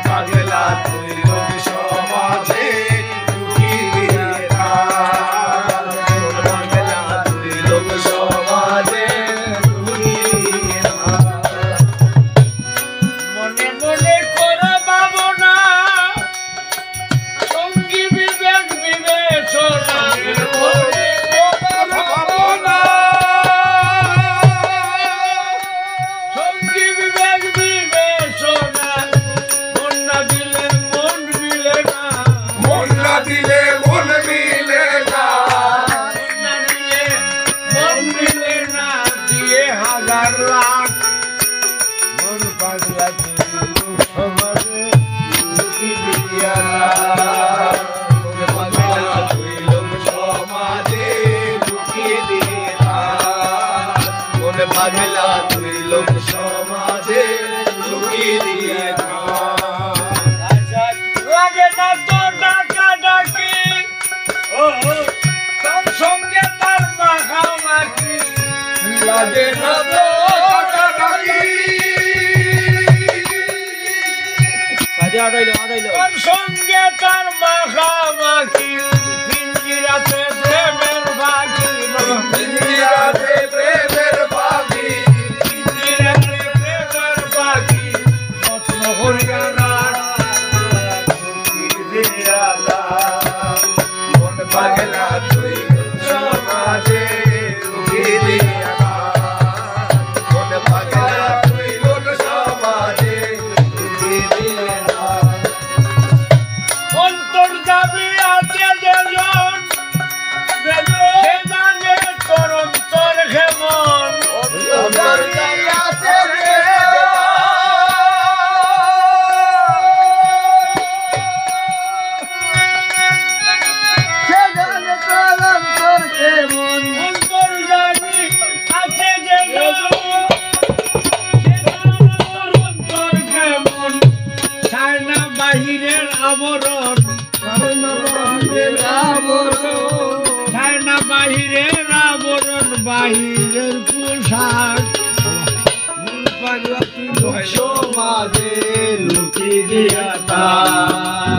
পাগলা তুই লোক সমাজে লুকি দিয়ে থাক পাগলা তুই লোক সমাজে লুকি দিয়ে থাক মনে মনে করে ভাবনা সঙ্গী বিবেক বিবেচনা সঙ্গী বিবেক বিবেচনা মন না দিলে মন মিলে না মন না দিলে মন মিলে না মন মিলে না দিয়ে হাজার লাখ মন পাগলা সমাজে লুকি দিয়া পাগলা তুই লোক সমাজে লুকি দিয়ে থাক পাগলা তুই লোক সমাজে লুকি দিয়ে থাক লাগে না তো ডাকা ডাকি তোর সঙ্গে তার মাখামাখি লাগে না তো ডাকাডাকি তোর সঙ্গে তার মাখামাখি পিঞ্জিরাতে প্রেমের বাকি পিঞ্জিরাতে প্রেমের পাখি পিঞ্জিরাতে প্রেমের বাকি যত্ন করিয়া পাগলা তুই সমাজে লুকি দিয়ে থাক পাগলা তুই লোক সমাজে লুকি দিয়ে থাক অন্তর যাবি আছে যেজন সে জানে তোর অন্তর কেমন অন্তর জানি আছে যেজন সে জানে তোর অন্তর কেমন চায় না বাহিরের আবরণ চায় না বাহিরের আবরণ বাহিরের পোশাক সমাজে লুকি দিয়া থাক